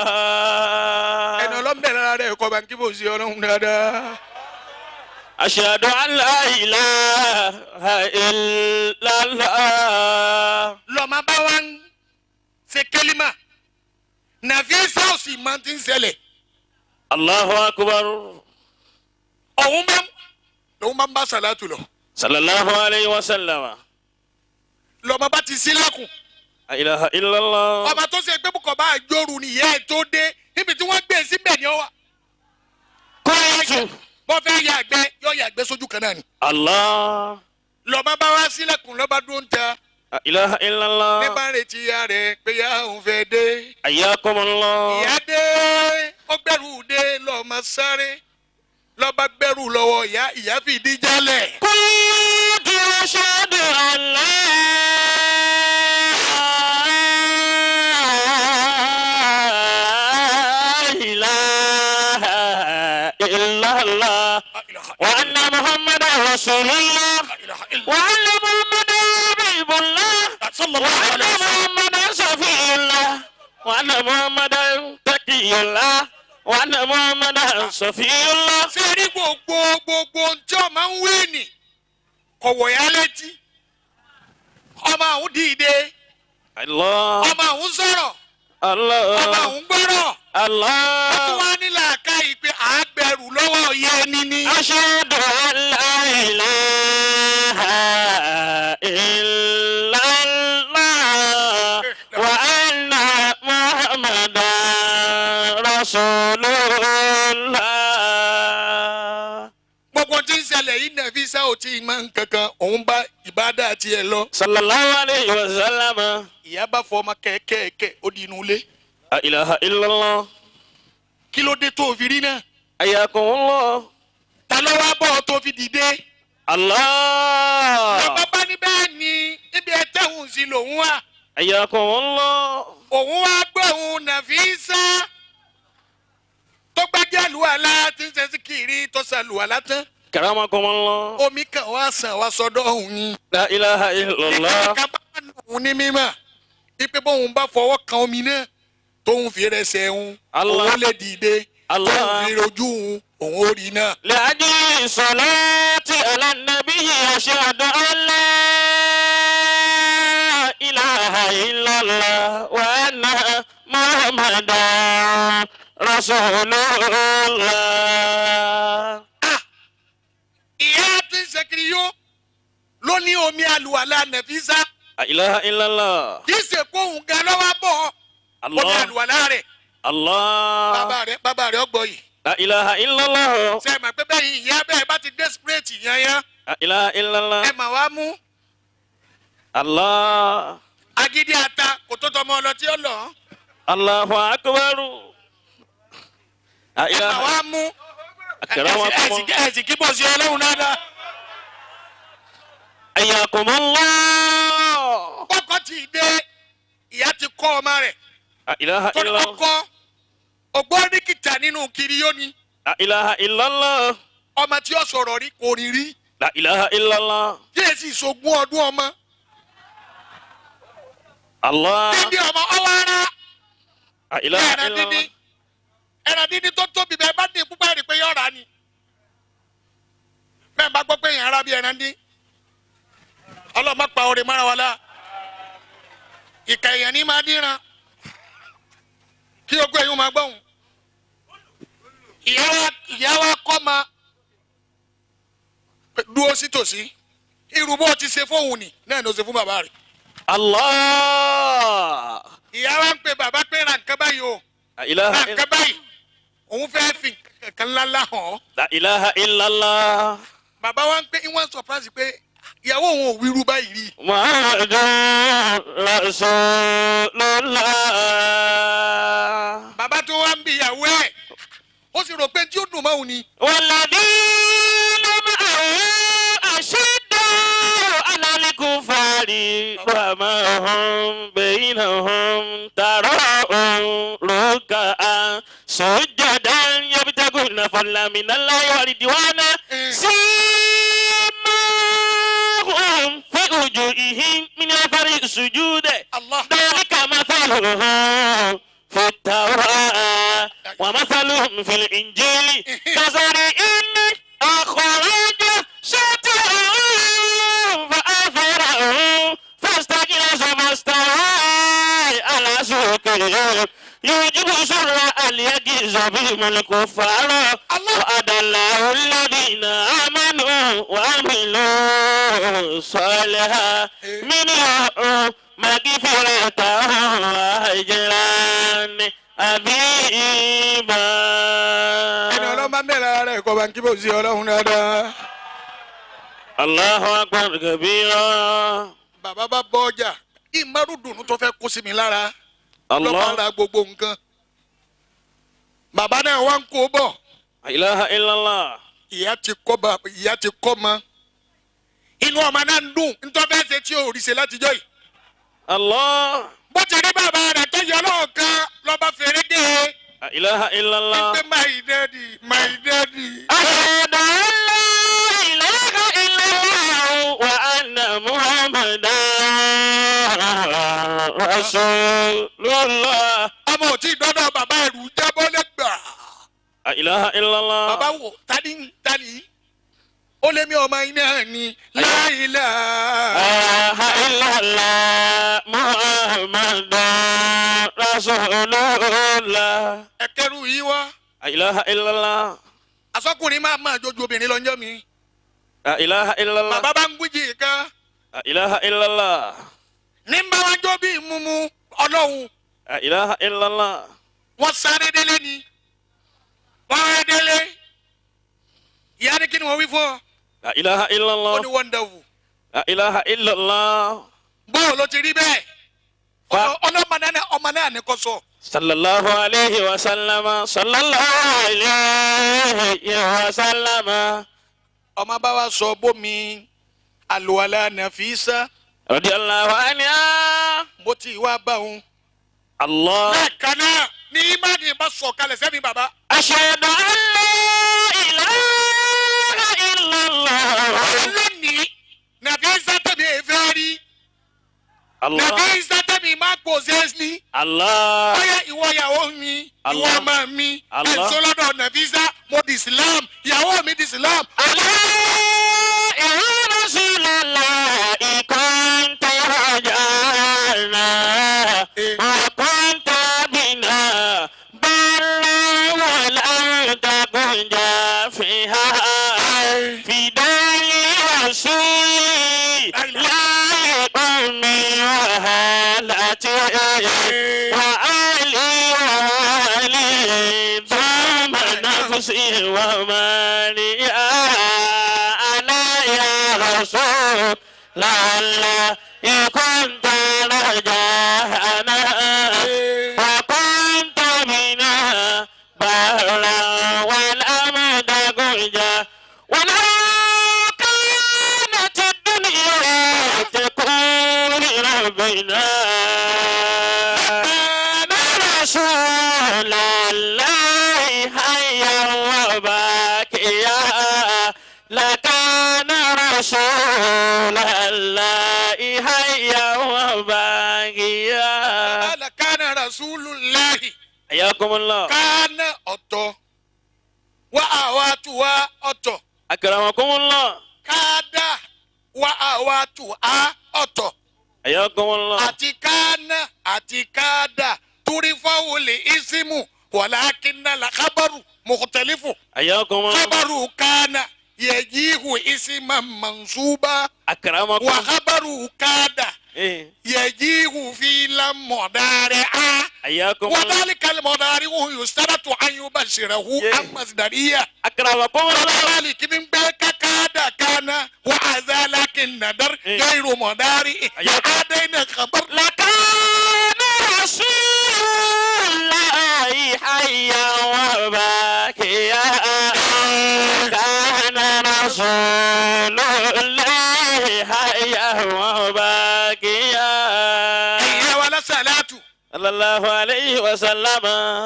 الله. Ẹni ọlọ́mbẹ̀rẹ̀ ara rẹ̀ kọ́ bá ń kí bò sí Ọlọ́run dáadáa. أشهد أن لا إله إلا الله. Lọ́mọ bá wá ń ṣe kẹ́límà. Nàfísà òsì máa ti ń ṣẹlẹ̀. الله أكبر. Òun máa ń bá sàlátù lọ. صلى الله عليه وسلم. Lọ́mọ bá ti sílẹ̀kùn. لا إله إلا الله. Ọba tó ṣe pé bùkọ̀ bá àjọrù nìyẹn ẹ̀ tó dé níbi tí wọ́n gbé e síbẹ̀ ni ó wà. قلت Bọ́ fẹ́ yàgbẹ́ yóò yàgbẹ́ sójú kan náà ni. الله. Lọ́mọ bá wá sílẹ̀kùn lọ́ba dúró ń ta. لا إله إلا Ní الله. bá ń retí ìyá rẹ̀ pé ìyá òun fẹ́ dé. حياكم الله. Ìyá dé ó gbẹ́rù dé lọ́mọ sáré. Lọ́ba gbẹ́rù lọ́wọ́ ìyá fìdí jálẹ̀. قلت أشهد أن لا رسول الله وأن محمدا حبيب الله صلى الله وأن عليه وسلم. محمدا شفيع الله وأن محمدا تقي الله وأن محمدا شفيع الله. ṣé rí gbogbo ǹjọ́ máa ń wé nì kọ̀wọ̀ yá létí ọmọ àwọn dìde Allah ọmọ àwọn sọ̀rọ̀ ọmọ Allah àwọn gbọ́rọ̀ wọ́n tún Allah. wá nílà ká ìpè àgbẹ̀rù lọ́wọ́ yẹ ẹni ní. أشهد أن لا إله إلا الله وأن محمدا رسول الله. gbogbo tí ń ṣẹlẹ̀ yìí Nàfísà ò tí ì máa ń kankan òun bá ìbádà tiẹ̀ lọ. صلى الله عليه وسلم. ìyá bá fọ ọmọ kẹ̀kẹ́ ó di inú ilé. لا إله إلا الله. kí ló dé tó fi rí náà. حياكم الله. ta ló wá bọ̀ tó fi dìde. الله. bàbá bá ní bẹ́ẹ̀ ni níbi ẹ̀tẹ̀hùn sí lòun wà. حياكم الله. òun wá gbóhùn Nàfísà tó gbájá àlùwàlá tí ń ṣe sí kiri tó ṣàlùwàlá tán. كرمكم الله. omi kan wá sàn wá sọ́dọ̀ òun ni. لا إله إلا الله. ìkàkà bá òun ní mímọ́ ipe bóun bá fọwọ́ kan omi náà tóun fi rẹsẹ̀ òun Allah. òun lè dìde Allah. tóun fi rojú òun ó rí náà. لأجل صلاة على النبي أشهد أن لا إله إلا الله وأن محمدا رسول الله. ìyá tí ń ṣe kiri yó ló ní omi àlùwàlá Nàfísà لا إله إلا الله. kì í ṣe kó òun gan lọ́wọ́ bọ̀ omi الله àlùwàlá rẹ̀ الله. bàbá rẹ̀ ọgbọ̀ yìí. لا إله إلا الله. ṣe é mọ̀ pé bẹ́ẹ̀ ìyá bẹ́ẹ̀ bá ti desperate yanyan لا إله إلا الله. ẹ mà wá mú الله agídí ata kò tó tọmọ ọlọ tí ó lọ الله أكبر. لا ẹ mà إله wá mú أكرمكم الله. ẹ̀sìn kí bọ̀ sí ọlọ́run dáadáa. حياكم الله. kọ́kọ́ ti dé ìyá ti kọ́ ọmọ rẹ̀ لا إله torí إلا الله. ọkọ ògbóǹdìkìtà nínú kiri yóò ní لا إله إلا الله. ọmọ tí ó sọ̀rọ̀ rí kò rí rí لا إله إلا الله. tí èsì ìṣògùn ọdún ọmọ الله. dídí ọmọ ọwọ́ ara لا إله ẹran إلا الله. dídí ẹran dídí tó tóbi bẹ́ẹ̀ bá dín púpọ̀ rí pé yọ̀ọ̀rá ni bẹ́ẹ̀ bá gbọ́ pé èèyàn ara bí ẹran dín ọlọ́mọ pa orí mọ́ra wa la ìka èèyàn ní máa dínran kí ogún ẹ̀yìn máa gbọ́hùn ìyá wa kọ́ ma dúró sí tòsí irú bó ti ṣe fóun ni náà ló ṣe fún bàbá rẹ̀ الله. ìyá wa ń pe bàbá pé ra nǹkan báyìí o لا إله ra إلا nǹkan báyìí òun fẹ́ fi nǹkan ńláńlá hàn ọ́ لا إله إلا الله. bàbá wa ń pé ìwọ̀n surprise pé ìyàwó òun ò wíru báyìí rí محمد رسول الله. bàbá tó wá ń bi ìyàwó ẹ̀ ó sì rò pé tí ó dùn mọ́ òun ni والذين معه أشد على الكفار رحمهم بينهم تراهم ركعا سجدا يبتغون فضلا من الله ورضوانا سيماهم في وجوههم من أثر السجود Allah ذلك مثلهم في التوراة ومثلهم في الإنجيل كزرع أخرج شطأه فآثره فاستغلظ فاستوى على سوقه يوجب سرعة ليغيظ بهم الكفار وعد الله الذين آمنوا وعملوا الصالحات منهم مغفرة وأجرا عظيما. ẹni ọlọ́run bá mẹ́rin ara rẹ̀ kọ́ bá ń kí bó sí ọlọ́run dáadáa. الله أكبر كبيرا. bàbá bá bọ́ ọjà ìmọ̀rúdùnú tó fẹ́ kó sí mi lára ló الله máa ra gbogbo nǹkan. bàbá náà wá ń kó bọ̀ لا إله إلا الله. ìyá ti kọ́ ma inú ọmọ náà ń dùn nítorí fẹ́ ṣe tí ò rí ṣe látijọ́ yìí. الله bó ti rí bàbá rẹ̀ tó yọ lọ́ọ̀kan lọ́ba fèrè dé لا إله إلا الله. pé my daddy my daddy. أشهد أن لا إله إلا رسول الله ọmọ ò tí ì dọ́dọ̀ bàbá ẹ̀rù jábọ́ lẹ́gbàá. لا إله إلا الله bàbá wò tani ó lé mi ọmọ iná ni la ilaha إلا الله محمد رسول الله ẹ̀kẹ́rù yìí wá. لا إله إلا الله asọ́kùnrin máa jójú obìnrin lọ́jọ́ mi. لا إله إلا الله bàbá bá ń gbújì kan. لا إله إلا الله ní bá wá jó bí mumu ọlọ́run. لا إله إلا الله wọ́n sáré délé ni. wọ́n rẹ́ délé. ìyá ni kí ni wọ́n wí fún ọ. لا إله إلا ó الله ní wonderful. لا إله إلا الله bóò ló ti rí bẹ́ẹ̀. ọmọ náà ní kò sọ. صلى الله عليه وسلم صلى الله عليه وسلم ọmọ bá wa sọ bómi àlùwàlá Nàfísà. رضي الله عنها mo ti wá bá òun. الله lẹ́ẹ̀kan náà ní ìmánì bá sọ kalẹ̀ sẹ́mi bàbá. أشهد أن لا إله إلا الله lónìí Nàfísà tẹ̀mí èéfẹ́ rí. الله Nàfísà tẹ̀mí má kó sẹ́sì. الله ọyẹ ìwọ ìyàwó mi ìwọ Allah. ọmọ mi Allah. ẹ̀sọ́ lọ́dọ̀ Nàfísà mo di Islam ìyàwó mi di Islam. يا رسول الله كنت رجعنا وكنت بنا بلا ولم تكن جافها فداء رسول الله أمي وهالتي وآلي ثم نفسي ومالي أنا يا رسول الله كنت رجاءنا وكنت بنا بهلا والأمد كنجا ولو كانت الدنيا تكون ربنا رسول الله حيا وباكيا لكان رسول الله حيا وباكيا kana rasulullahi حياكم الله kana ọ̀tọ̀ wa awatuwa ọ̀tọ̀ أكرمكم الله kada wa awatuwa ọ̀tọ̀ حياكم الله àti kana àti kada turifawu li isimu walakinna la khabaru mukhtalifu. حياكم الله خبر كان يجيه اسما منصوبا أكرمكم وخبر كاد إيه يجيه فعلا مضارعا حياكم الله وذلك المضارع يشترط ان يبشره عن مصدريه أكرمكم الله ذلك من بك كاد كان وذلك الندر غير مضارع هذين خبر لكان رسول الله حيا وباكيا كان رسول الله حيا وباكيا يا ولا صلاه صلى الله عليه وسلم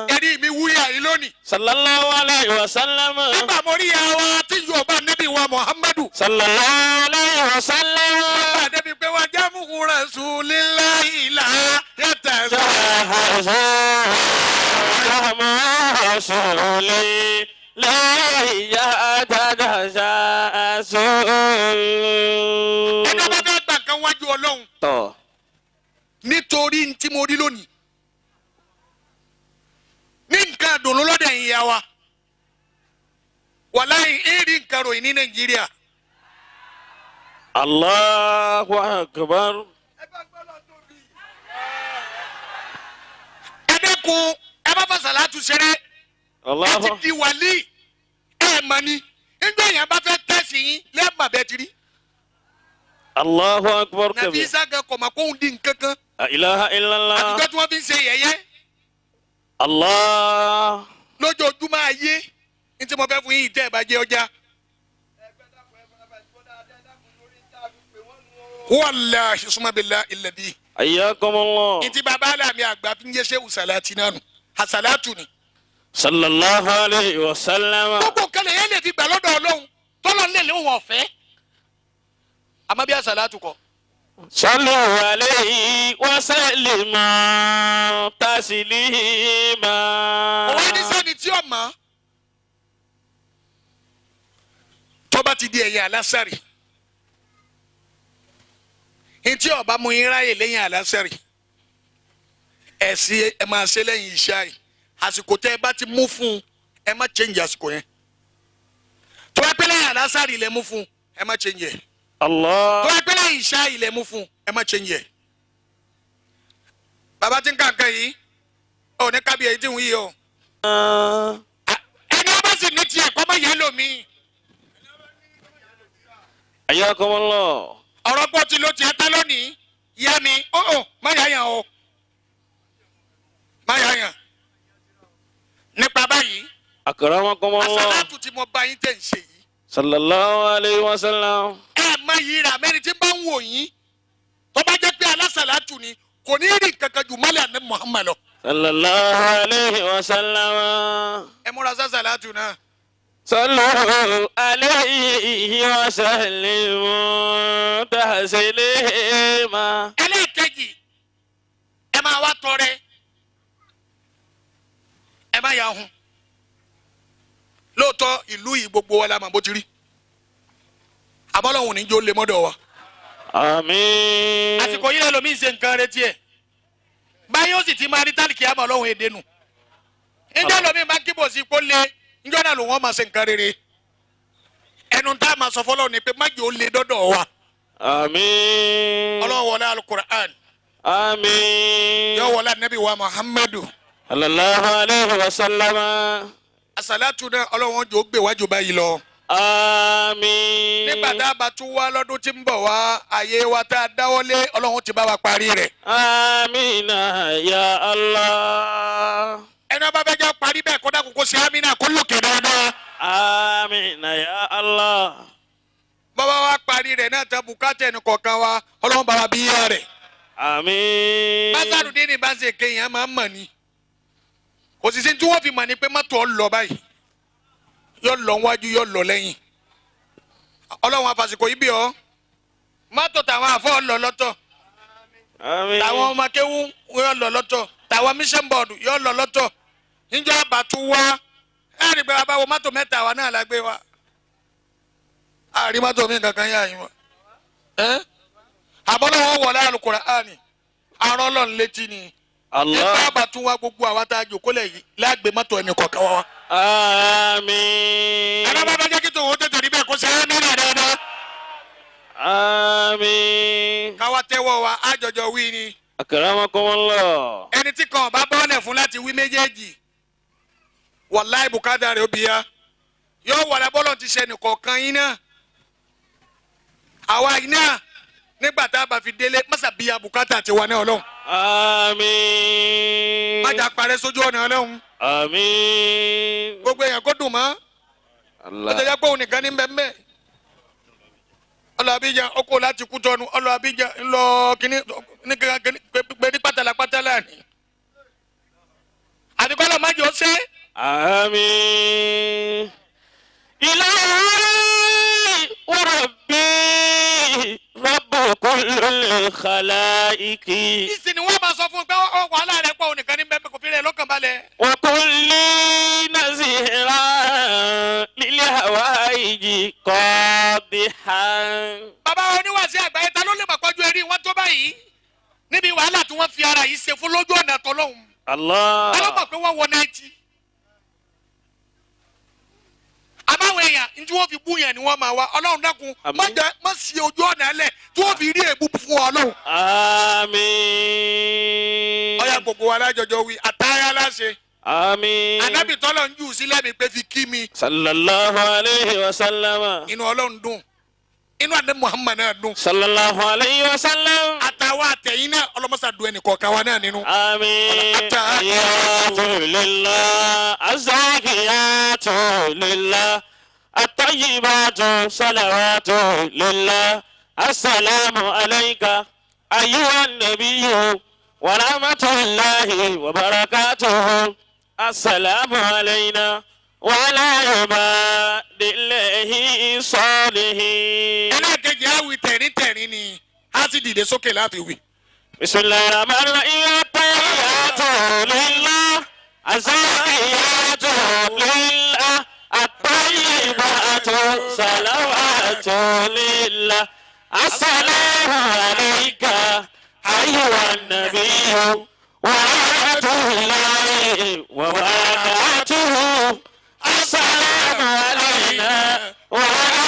ẹni mi wúyà yìí lónìí. صلى الله عليه وسلم nígbà mo rí àwa tí yorùbá nẹ́bí wa Muhammadu. صلى الله عليه وسلم àdébí pé wọ́n jẹ́ mú rasulillahi la yàtọ̀ رسولي لا يتجسس ẹni bá fẹ́ gbà kan wájú ọlọ́run tọ́ nítorí ntí mo rí lónìí ní nǹkan àdùnnú lọ́dẹ̀ ìyá wa wàláhì èrí nǹkan ròyìn ní Nàìjíríà. Allahu akbar. ẹ dẹ́kun ẹ bá fà sàlátù ṣeré ẹ ti di wàlí ẹ mọ̀ ni nígbà yẹn bá fẹ́ tẹ̀sí yín lẹ́ẹ̀mà bẹ́ẹ̀ ti rí. Allahu akbar nàbí kabir. isaga kọ̀mọ̀ kóhun di nǹkan kan La ilaha illallah. àtijọ́ tí wọ́n fi ń ṣe yẹ̀yẹ́ Allah. lójoojúmọ́ ayé ní tí mo fẹ́ fún yín ìtẹ́ ìbàjẹ́ ọjà. wàláhi suma billahi alladhi. Ayyakumullah. ìtì bàbá àlàmì àgbà fi ń yẹ Sheikh Solaty nánu àsàlátù ni. Sallallahu alayhi wa sallam. gbogbo kẹlẹ̀ yẹn lè fi gbà lọ́dọ̀ Ọlọ́run tọ́lọ́ lè lé wọn ọ̀fẹ́ àmọ́ bí àsàlátù kọ. صلوا عليه وسلموا تسليما. òun ní sẹ́ni tí ó mọ̀ tó bá ti di ẹ̀yìn àlásàrì ntí ọba mú yín ráyè lẹ́yìn àlásàrì ẹ̀sìn ẹ̀ máa ṣe lẹ́yìn ìṣáì àsìkò tẹ́ ẹ bá ti mú fún un ẹ má change àsìkò yẹn tó bá pẹ́ lẹ́yìn àlásàrì lẹ́ mú fún un ẹ má change ẹ̀ الله. tó bá pẹ́ lẹ́yìn ìṣáì lẹ́ mú fún un ẹ má change ẹ̀. bàbá tí ń kàǹkàn yìí ò ní kábíyà yìí tí ń yí o ẹni ọba sì ní tiẹ̀ kọ́ mọ́ yẹn lómi حياكم الله. ọ̀rọ̀ pọ̀ tí ló tiẹ̀ tán lónìí yá mi má yá yàn o má yá yàn nípa báyìí أكرمكم الله. àsàlátù tí mo bá yín tẹ̀ ń ṣe yìí صلى الله عليه وسلم. ẹ má yí ra mẹ́rin tí ń bá ń wò yín tó bá jẹ́ pé alásàlátù ni kò ní rí kankan jù mọ́lẹ̀ àná Muhammad lọ. صلى الله عليه وسلم. ẹ múra sàlátù náà. صلوا عليه وسلموا تسليما. ẹlẹ́ẹ̀kejì ẹ máa wá tọrẹ ẹ má yà hun lóòótọ́ ìlú yìí gbogbo wa la mọ̀ bó ti rí àbọ́lọ́hùn níjó lè mọ́dọ̀ wa. آمين. àsìkò yìí lẹ́nu mi ń ṣe nǹkan retí ẹ̀ báyìí ó sì ti máa rí tálíkì àmọ́ ọlọ́run èdè nù ìjọ lómi máa kíbò sí kó lé ìjọ náà ló wọ́n máa ṣe nǹkan rere ẹnu tá a máa sọ fọlọ́run ni pé má jẹ́ ó lé dọ́dọ̀ wa آمين. ọlọ́run wọlé alukur'an آمين. yóò wọlé anabi wa muhammadu صلى الله عليه وسلم. asalatu náà ọlọ́run jò ó gbé wájú báyìí lọ. آمين. nígbà tá a bá tún wá lọ́dún tí ń bọ̀ wá àyè wa tá a dáwọ́lé ọlọ́run ti bá wa parí rẹ̀. آمين يا الله. ẹni ọba bẹ́ẹ̀ jẹ́ parí bẹ́ẹ̀ kódà kókó sí amínà kó lòkè dáadáa. آمين يا الله. bàbá wa parí rẹ̀ náà tẹ bùkátà ẹnì kọ̀ọ̀kan wa ọlọ́run bá wa bí yá rẹ̀. آمين. básàdùdé ni bá ń ṣe kéèyàn máa ń mọ̀ ni kò sì sí tí wọ́n fi mọ̀ ni pé mọ́tò ọ lọ báyìí yọ lọ wájú yọ lọ lẹ́yìn ọlọ́run afàsìkò yìí bí ọ mọ́tò tàwọn àfọ́ lọ lọ́tọ̀ آمين. tàwọn ọmọ kéwú yọ lọ lọ́tọ̀ tàwọn mission board yọ lọ lọ́tọ̀ níjọ́ àbàtú wá ẹ̀rí pé abáwo mọ́tò mẹ́ta wa náà la gbé wa àrí mọ́tò mi kankan yá yín wa àbọ̀lọ́wọ́ wọlé Al-Qur'ani àrọ́ lọ́n létí ni nígbà الله. àbàtú wa gbogbo àwa tá a jòkó lẹ̀ yìí lágbè mọ́tò ẹnì kọ̀ọ̀kan wa. آمين. ẹ̀rọ bá bá jẹ́ kí tòun tètè rí bẹ́ẹ̀ kó ṣe é nílẹ̀ dáadáa. آمين. káwa tẹ́wọ́ wa àjọjọ wí ni أكرمكم الله. ẹni tí kan bá bọ́ọ̀lẹ̀ fún láti wí méjèèjì wàláì bùkátà rẹ̀ ó bí ya yóò wọlé bọ́ọ̀lù ti ṣe nìkọ̀ọ̀kan yín náà àwa yìí náà nígbà tá a bá fi délé mọ́sà bí ya bùkátà ti wà ní ọlọ́run آمين. májà parẹ́ sójú ọ̀nà ọlọ́run آمين. gbogbo èèyàn kó dùn mọ́ ó ti الله. jẹ́ pé òun nìkan ní bẹ́ẹ̀ ọlọ Abidjan ọkọ láti kú tọnu ọlọ Abidjan ńlọ kínní ní kankan pé ní pátálà ni àtikọ́lọ̀ má jọ ṣe. آمين. إلهي وربي رب كل الخلائق ìsìn ni wọ́n máa sọ fún un pé wàhálà rẹ̀ pọ̀ òun nìkan ní bẹ́ẹ̀ kò fi rẹ̀ lọ́kàn balẹ̀. وكل نزيرا للهوائج قادحا. bàbá oníwàásí àgbáyé ta ló lè mọ̀ pọ́jú eré wọn tó báyìí níbi wàhálà tí wọ́n fi ara yìí ṣe fún lójú ọ̀nà tọ́lọ́hún. الله. ta ló mọ̀ pé wọ́n wọ 90. àbáwọn èèyàn ní tí wọ́n fi bú yẹn ni wọ́n máa wá ọlọ́run dákun má sí ojú ọ̀nà ẹlẹ̀ tí wọ́n fi rí èébú fún ọlọ́run. آمين. ọ̀yà gbogbo wa lájọjọ wí àtàyà láṣẹ. آمين. ànábì tọ́lọ̀ ń jù sílẹ̀ mi pé fi kí mi. صلى الله عليه وسلم. inú ọlọ́run dùn inú àdé Muhammad náà dùn. صلى الله عليه وسلم. àtàwọn àtẹ̀yìn náà ọlọ́mọṣà dùn ẹnì kọ̀ọ̀kan wa náà nínú. آمين. التحيات لله الزاكيات لله الطيبات صلوات لله السلام عليك أيها النبي ورحمة الله وبركاته السلام علينا وعلى عباد الله الصالحين. ẹlẹ́ẹ̀kejì awi tẹ̀rín tẹ̀rín ni sì dìde sókè láti wí. بسم الله الرحمن الرحيم التحيات لله الزاكيات لله الطيبات صلوات لله السلام عليك أيها النبي ورحمة الله وبركاته السلام علينا وعلى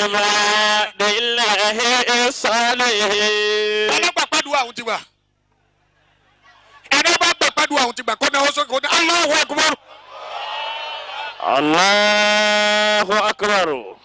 عباد الله الصالحين. ẹni bá pàdùn àwọn ti gbà ẹni bá gbà pàdùn àwọn ti gbà kọ́ náà ó sókè kó ní Allahu Akbar. الله أكبر.